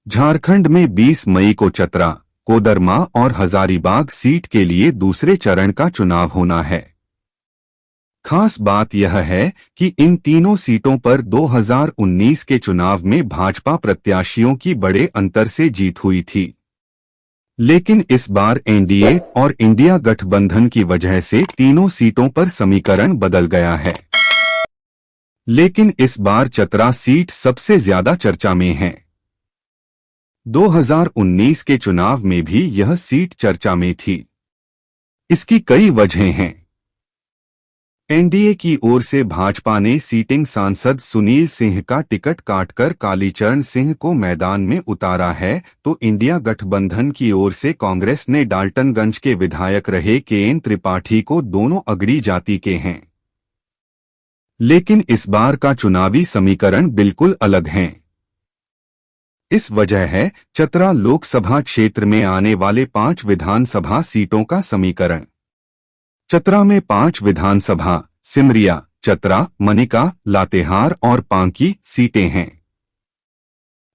झारखंड में 20 मई को चतरा, कोडरमा और हजारीबाग सीट के लिए दूसरे चरण का चुनाव होना है। खास बात यह है कि इन तीनों सीटों पर 2019 के चुनाव में भाजपा प्रत्याशियों की बड़े अंतर से जीत हुई थी। लेकिन इस बार एनडीए और इंडिया गठबंधन की वजह से तीनों सीटों पर समीकरण बदल गया है। लेकिन इस बार चतरा सीट सबसे ज्यादा चर्चा में है। 2019 के चुनाव में भी यह सीट चर्चा में थी। इसकी कई वजहें हैं। एनडीए की ओर से भाजपा ने सीटिंग सांसद सुनील सिंह का टिकट काटकर कालीचरण सिंह को मैदान में उतारा है, तो इंडिया गठबंधन की ओर से कांग्रेस ने डाल्टनगंज के विधायक रहे केएन त्रिपाठी को दोनों अगड़ी जाति के हैं। लेकिन इस बार का चुनावी समीकरण बिल्कुल अलग है। इस वजह है चतरा लोकसभा क्षेत्र में आने वाले 5 विधानसभा सीटों का समीकरण। चतरा में 5 विधानसभा सिमरिया, चतरा, मनिका, लातेहार और पांकी सीटें हैं।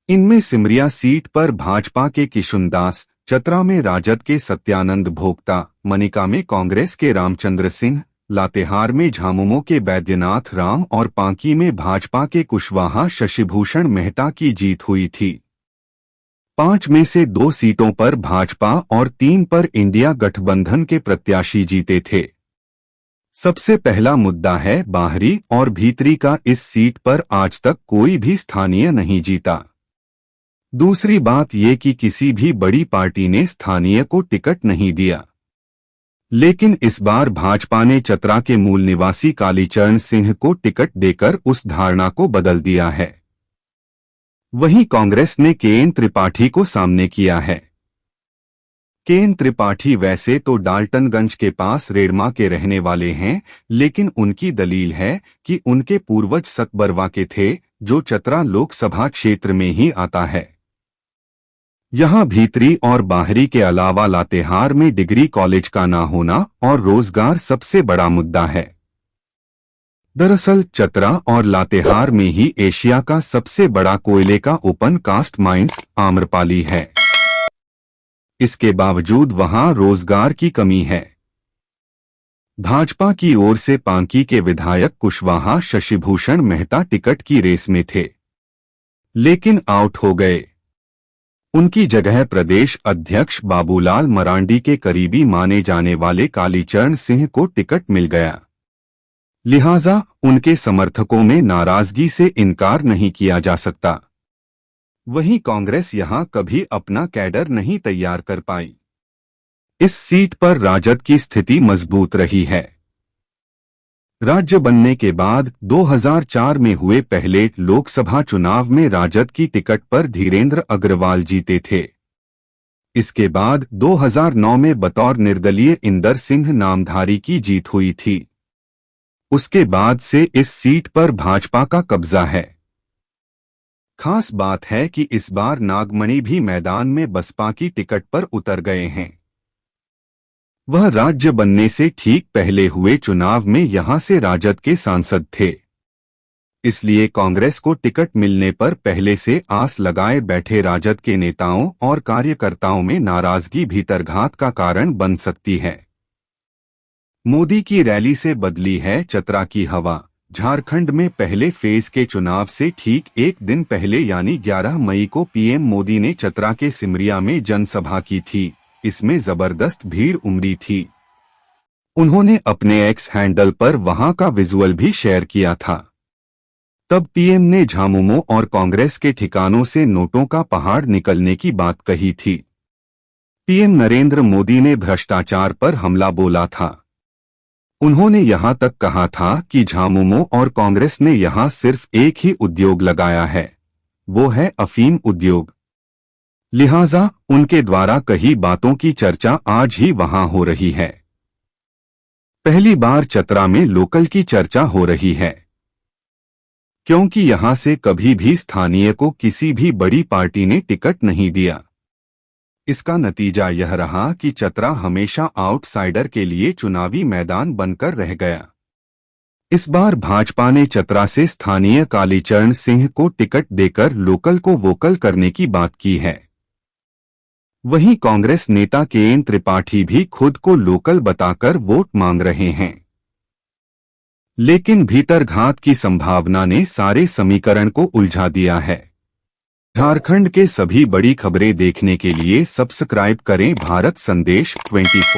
इनमें सिमरिया सीट पर भाजपा के किशुनदास, चतरा में राजद के सत्यानंद भोक्ता, मनिका में कांग्रेस के रामचंद्र सिंह, लातेहार में झामुमो के बैद्यनाथ राम और पांकी में भाजपा के कुशवाहा शशिभूषण मेहता की जीत हुई थी। 5 में से 2 सीटों पर भाजपा और 3 पर इंडिया गठबंधन के प्रत्याशी जीते थे। सबसे पहला मुद्दा है बाहरी और भीतरी का। इस सीट पर आज तक कोई भी स्थानीय नहीं जीता। दूसरी बात ये कि किसी भी बड़ी पार्टी ने स्थानीय को टिकट नहीं दिया। लेकिन इस बार भाजपा ने चतरा के मूल निवासी कालीचरण सिंह को टिकट देकर उस धारणा को बदल दिया है। वहीं कांग्रेस ने केएन त्रिपाठी को सामने किया है। केएन त्रिपाठी वैसे तो डाल्टनगंज के पास रेड़मा के रहने वाले हैं, लेकिन उनकी दलील है कि उनके पूर्वज सतबरवा के थे, जो चतरा लोकसभा क्षेत्र में ही आता है। यहां भीतरी और बाहरी के अलावा लातेहार में डिग्री कॉलेज का ना होना और रोजगार सबसे बड़ा मुद्दा है। दरअसल चतरा और लातेहार में ही एशिया का सबसे बड़ा कोयले का ओपन कास्ट माइंस आम्रपाली है। इसके बावजूद वहां रोजगार की कमी है। भाजपा की ओर से पांकी के विधायक कुशवाहा शशिभूषण मेहता टिकट की रेस में थे, लेकिन आउट हो गए। उनकी जगह प्रदेश अध्यक्ष बाबूलाल मरांडी के करीबी माने जाने वाले कालीचरण सिंह को टिकट मिल गया। लिहाजा उनके समर्थकों में नाराजगी से इनकार नहीं किया जा सकता। वहीं कांग्रेस यहां कभी अपना कैडर नहीं तैयार कर पाई। इस सीट पर राजद की स्थिति मजबूत रही है। राज्य बनने के बाद 2004 में हुए पहले लोकसभा चुनाव में राजद की टिकट पर धीरेन्द्र अग्रवाल जीते थे। इसके बाद 2009 में बतौर निर्दलीय इंदर सिंह नामधारी की जीत हुई थी। उसके बाद से इस सीट पर भाजपा का कब्जा है। खास बात है कि इस बार नागमणि भी मैदान में बसपा की टिकट पर उतर गए हैं। वह राज्य बनने से ठीक पहले हुए चुनाव में यहां से राजद के सांसद थे। इसलिए कांग्रेस को टिकट मिलने पर पहले से आस लगाए बैठे राजद के नेताओं और कार्यकर्ताओं में नाराजगी भीतरघात का कारण बन सकती है। मोदी की रैली से बदली है चतरा की हवा। झारखंड में पहले फेज के चुनाव से ठीक एक दिन पहले यानी 11 मई को पीएम मोदी ने चतरा के सिमरिया में जनसभा की थी। इसमें जबरदस्त भीड़ उमड़ी थी। उन्होंने अपने एक्स हैंडल पर वहां का विजुअल भी शेयर किया था। तब पीएम ने झामुमो और कांग्रेस के ठिकानों से नोटों का पहाड़ निकलने की बात कही थी। पीएम नरेंद्र मोदी ने भ्रष्टाचार पर हमला बोला था। उन्होंने यहां तक कहा था कि झामुमो और कांग्रेस ने यहां सिर्फ एक ही उद्योग लगाया है, वो है अफीम उद्योग। लिहाजा उनके द्वारा कही बातों की चर्चा आज ही वहां हो रही है। पहली बार चतरा में लोकल की चर्चा हो रही है, क्योंकि यहां से कभी भी स्थानीय को किसी भी बड़ी पार्टी ने टिकट नहीं दिया। इसका नतीजा यह रहा कि चतरा हमेशा आउटसाइडर के लिए चुनावी मैदान बनकर रह गया। इस बार भाजपा ने चतरा से स्थानीय कालीचरण सिंह को टिकट देकर लोकल को वोकल करने की बात की है। वहीं कांग्रेस नेता केएन त्रिपाठी भी खुद को लोकल बताकर वोट मांग रहे हैं। लेकिन भीतरघात की संभावना ने सारे समीकरण को उलझा दिया है। झारखंड के सभी बड़ी खबरें देखने के लिए सब्सक्राइब करें भारत संदेश 24।